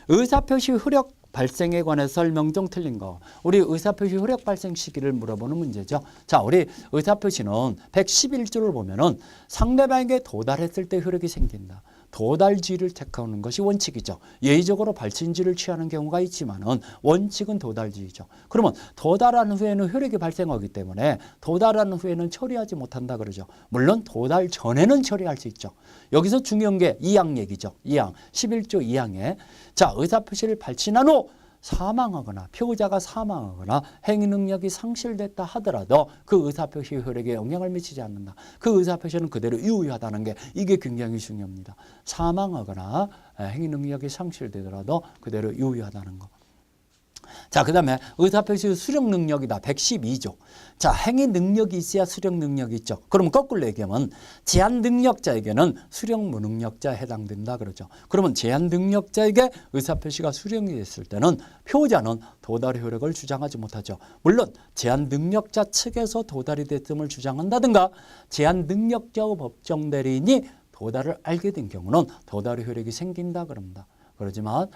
의사표시 효력 발생에 관해서 설명 중 틀린 거. 우리 의사표시 효력 발생 시기를 물어보는 문제죠. 자, 우리 의사표시는 111조를 보면은 상대방에게 도달했을 때 효력이 생긴다. 도달지를 택하는 것이 원칙이죠. 예의적으로 발신지를 취하는 경우가 있지만은 원칙은 도달지이죠. 그러면 도달한 후에는 효력이 발생하기 때문에 도달한 후에는 처리하지 못한다 그러죠. 물론 도달 전에는 처리할 수 있죠. 여기서 중요한 게 2항 얘기죠. 2항 11조 2항에 자 의사표시를 발신한 후 사망하거나 피고자가 사망하거나 행위 능력이 상실됐다 하더라도 그 의사표시 효력에 영향을 미치지 않는다. 그 의사표시는 그대로 유효하다는 게 이게 굉장히 중요합니다. 사망하거나 행위 능력이 상실되더라도 그대로 유효하다는 거. 자, 그 다음에 의사표시 수령 능력이다. 112조. 자, 행위 능력이 있어야 수령 능력이 있죠. 그러면 거꾸로 얘기하면 제한 능력자에게는 수령 무능력자에 해당된다 그러죠. 그러면 제한 능력자에게 의사표시가 수령이 됐을 때는 피고자는 도달 효력을 주장하지 못하죠. 물론 제한 능력자 측에서 도달이 됐음을 주장한다든가 제한 능력자의 법정 대리인이 도달을 알게 된 경우는 도달의 효력이 생긴다 그럽니다. 그렇지만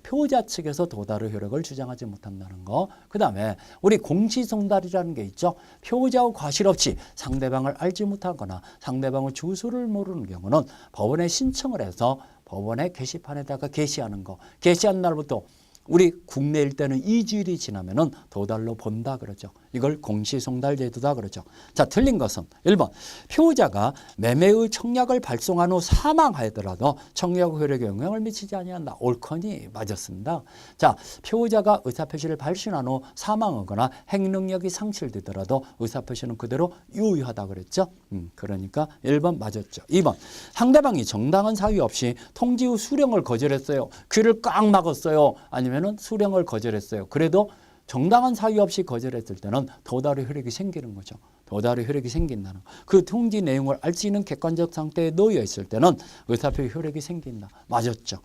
피고자 측에서 도달의 효력을 주장하지 못한다는 거. 그 다음에 우리 공시송달이라는 게 있죠. 피고자의 과실 없이 상대방을 알지 못하거나 상대방의 주소를 모르는 경우는 법원에 신청을 해서 법원의 게시판에다가 게시하는 거. 게시한 날부터 우리 국내일 때는 2주일이 지나면은 도달로 본다 그러죠. 이걸 공시송달 제도다 그러죠. 자, 틀린 것은 1번. 피고자가 매매의 청약을 발송한 후 사망하더라도 청약 효력에 영향을 미치지 아니한다. 옳거니 맞았습니다. 자, 피고자가 의사표시를 발신한 후 사망하거나 행능력이 상실되더라도 의사표시는 그대로 유효하다 그랬죠. 그러니까 1번 맞았죠. 2번. 상대방이 정당한 사유 없이 통지 후 수령을 거절했어요. 귀를 꽉 막았어요. 아니면은 수령을 거절했어요. 그래도 정당한 사유 없이 거절했을 때는 도달의 효력이 생기는 거죠. 도달의 효력이 생긴다는 거. 그 통지 내용을 알 수 있는 객관적 상태에 놓여 있을 때는 의사표 효력이 생긴다. 맞았죠.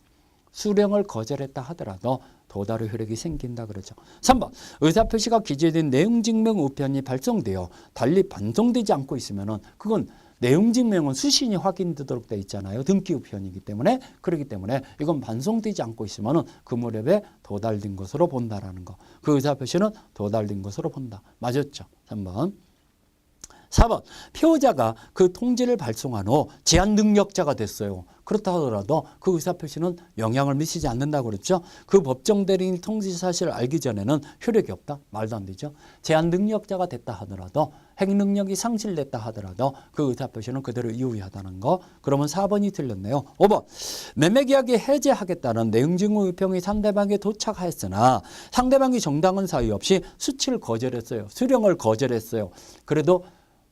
수령을 거절했다 하더라도 도달의 효력이 생긴다 그러죠. 3번. 의사표시가 기재된 내용증명 우편이 발송되어 달리 반송되지 않고 있으면은 그건 내용증명은 수신이 확인되도록 돼 있잖아요. 등기 우편이기 때문에. 그렇기 때문에 이건 반송되지 않고 있으면은 그 무렵에 도달된 것으로 본다라는 거. 그 의사표시는 도달된 것으로 본다. 맞았죠. 3번. 4번. 피고자가 그 통지를 발송한 후 제한 능력자가 됐어요. 그렇다 하더라도 그 의사표시는 영향을 미치지 않는다고 그랬죠. 그 법정 대리인 통지 사실을 알기 전에는 효력이 없다. 말도 안 되죠. 제한 능력자가 됐다 하더라도 행능력이 상실됐다 하더라도 그 의사표시는 그대로 유효하다는 거. 그러면 4번이 틀렸네요. 5번. 매매계약이 해제하겠다는 내용증명 의평이 상대방에 도착하였으나 상대방이 정당한 사유 없이 수치를 거절했어요. 수령을 거절했어요. 그래도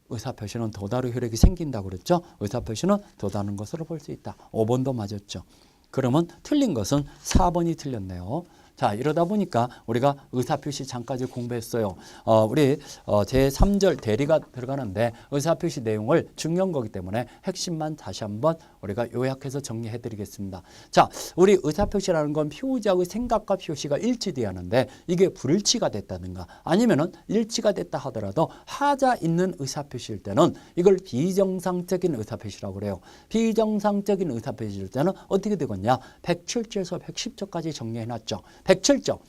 의사표시는 도달의 효력이 생긴다고 그랬죠. 의사표시는 도달하는 것으로 볼 수 있다. 5번도 맞았죠. 그러면 틀린 것은 4번이 틀렸네요. 자, 이러다 보니까 우리가 의사표시 잠까지 공부했어요. 우리 제3절 대리가 들어가는데 의사표시 내용을 중요한 거기 때문에 핵심만 다시 한번 우리가 요약해서 정리해 드리겠습니다. 자, 우리 의사표시라는 건 피고자의 생각과 표시가 일치돼야 하는데 이게 불일치가 됐다든가 아니면은 일치가 됐다 하더라도 하자 있는 의사표시일 때는 이걸 비정상적인 의사표시라고 그래요. 비정상적인 의사표시일 때는 어떻게 되겠냐? 107조에서 110조까지 정리해 놨죠. 107조.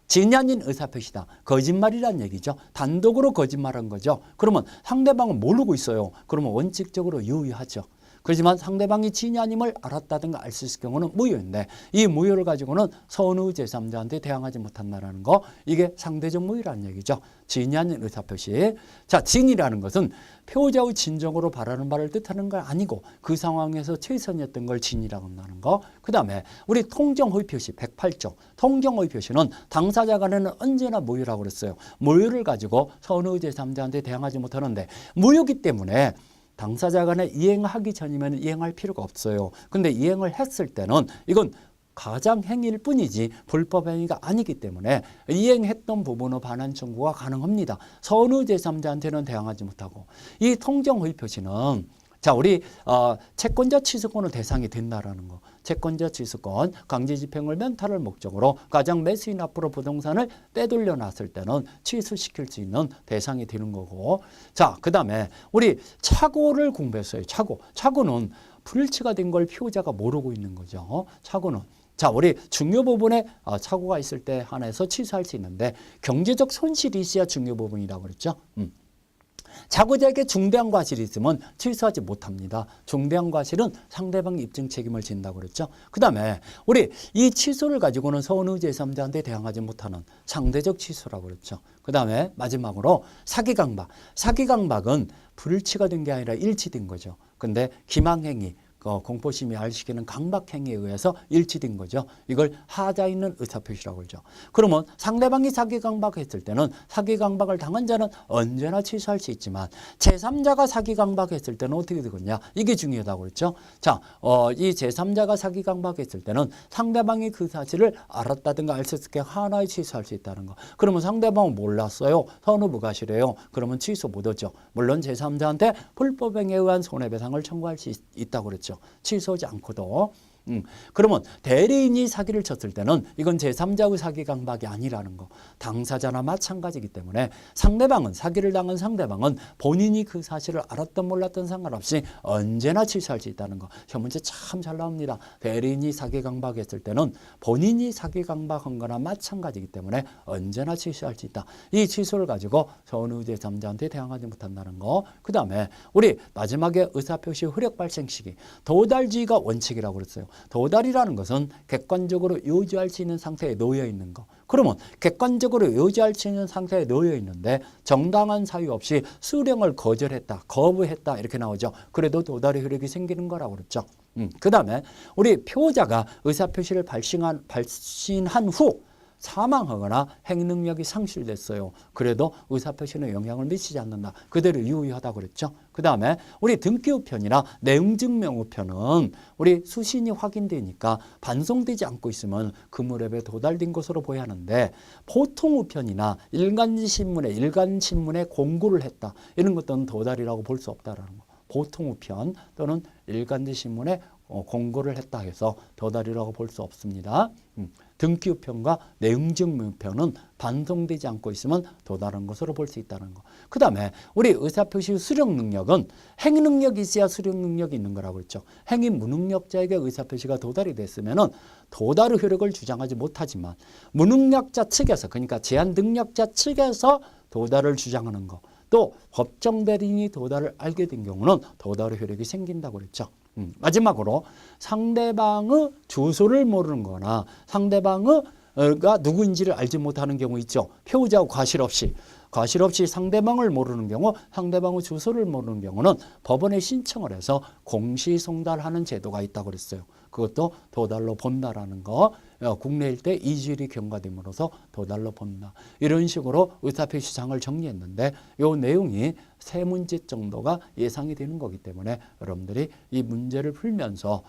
진이 아닌 의사표시다. 거짓말이란 얘기죠. 단독으로 거짓말한 거죠. 그러면 상대방은 모르고 있어요. 그러면 원칙적으로 유효하죠. 그렇지만 상대방이 진이 아님을 알았다든가 알 수 있을 경우는 무효인데 이 무효를 가지고는 선의 제3자한테 대항하지 못한다는 거. 이게 상대적 무효라는 얘기죠. 진이 아닌 의사표시. 자, 진이라는 것은 피고자의 진정으로 바라는 바를 뜻하는 건 아니고 그 상황에서 최선이었던 걸 진이라고 한다는 거. 그 다음에 우리 통정허위 표시 108조. 통정허위 표시는 당사자 간에는 언제나 무효라고 그랬어요. 무효를 가지고 선의 제3자한테 대항하지 못하는데 무효기 때문에 당사자 간에 이행하기 전이면 이행할 필요가 없어요. 근데 이행을 했을 때는 이건 가장행위일 뿐이지 불법 행위가 아니기 때문에 이행했던 부분의 반환 청구가 가능합니다. 선의 제3자한테는 대항하지 못하고. 이 통정허위 표시는 자, 우리 채권자 취소권의 대상이 된다라는 거. 채권자 취소권, 강제집행을 면탈을 목적으로 가장 매수인 앞으로 부동산을 빼돌려 놨을 때는 취소시킬 수 있는 대상이 되는 거고. 자, 그 다음에 우리 착오를 공부했어요. 착오. 착오는 불일치가 된 걸 피고자가 모르고 있는 거죠. 착오는. 자, 우리 중요 부분에 착오가 있을 때 한해서 취소할 수 있는데 경제적 손실이 있어야 중요 부분이라고 그랬죠. 자고자에게 중대한 과실이 있으면 취소하지 못합니다. 중대한 과실은 상대방이 입증 책임을 진다고 그랬죠. 그 다음에 우리 이 취소를 가지고는 선의 제3자한테 대항하지 못하는 상대적 취소라고 그랬죠. 그 다음에 마지막으로 사기강박. 사기강박은 불일치가 된 게 아니라 일치된 거죠. 근데 기망행위, 공포심이 알시키는 강박행위에 의해서 일치된 거죠. 이걸 하자 있는 의사표시라고 그러죠. 그러면 상대방이 사기강박했을 때는 사기강박을 당한 자는 언제나 취소할 수 있지만 제3자가 사기강박했을 때는 어떻게 되겠냐? 이게 중요하다고 그랬죠. 자, 이 제3자가 사기강박했을 때는 상대방이 그 사실을 알았다든가 알 수 있을 게 하나에 취소할 수 있다는 거. 그러면 상대방은 몰랐어요. 선의무과실이에요. 그러면 취소 못하죠. 물론 제3자한테 불법행위에 의한 손해배상을 청구할 수 있다고 그랬죠. 취소하지 않고도. 그러면 대리인이 사기를 쳤을 때는 이건 제3자의 사기 강박이 아니라는 거. 당사자나 마찬가지이기 때문에 상대방은 사기를 당한 상대방은 본인이 그 사실을 알았던 몰랐던 상관없이 언제나 취소할 수 있다는 거. 현 문제 참 잘 나옵니다. 대리인이 사기 강박했을 때는 본인이 사기 강박한 거나 마찬가지이기 때문에 언제나 취소할 수 있다. 이 취소를 가지고 선의 제3자한테 대항하지 못한다는 거. 그 다음에 우리 마지막에 의사표시 효력 발생 시기. 도달주의가 원칙이라고 그랬어요. 도달이라는 것은 객관적으로 유지할 수 있는 상태에 놓여 있는 거. 그러면 객관적으로 유지할 수 있는 상태에 놓여 있는데 정당한 사유 없이 수령을 거절했다, 거부했다 이렇게 나오죠. 그래도 도달의 효력이 생기는 거라고 그랬죠. 그 다음에 우리 표자가 의사표시를 발신한 후 사망하거나 행능력이 상실됐어요. 그래도 의사표시는 영향을 미치지 않는다. 그대로 유효하다고 그랬죠. 그 다음에 우리 등기우편이나 내용증명우편은 우리 수신이 확인되니까 반송되지 않고 있으면 그무렵에 도달된 것으로 보여야 하는데 보통우편이나 일간신문에 공고를 했다. 이런 것들은 도달이라고 볼 수 없다라는 거. 보통우편 또는 일간지신문에 공고를 했다 해서 도달이라고 볼 수 없습니다. 등기우편과 내용증명우편은 반송되지 않고 있으면 도달한 것으로 볼 수 있다는 거. 그 다음에 우리 의사표시 수령 능력은 행능력이 있어야 수령 능력이 있는 거라고 했죠. 행위 무능력자에게 의사표시가 도달이 됐으면 도달의 효력을 주장하지 못하지만 무능력자 측에서, 그러니까 제한 능력자 측에서 도달을 주장하는 거, 또 법정 대리인이 도달을 알게 된 경우는 도달의 효력이 생긴다고 그랬죠. 마지막으로 상대방의 주소를 모르는 거나 상대방가 누구인지를 알지 못하는 경우 있죠. 표자와 과실 없이 상대방을 모르는 경우, 상대방의 주소를 모르는 경우는 법원에 신청을 해서 공시송달하는 제도가 있다고 그랬어요. 그것도 도달로 본다라는 거. 국내일 때 이주일이 경과됨으로써 도달로 본다. 이런 식으로 의사표시장을 정리했는데 이 내용이 3문제 정도가 예상이 되는 거기 때문에 여러분들이 이 문제를 풀면서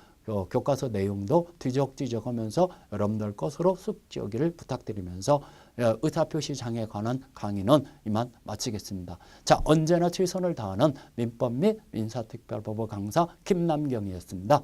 교과서 내용도 뒤적뒤적하면서 여러분들 것으로 숙지하기를 부탁드리면서 의사표시장에 관한 강의는 이만 마치겠습니다. 자, 언제나 최선을 다하는 민법 및 민사특별법의 강사 김남경이었습니다.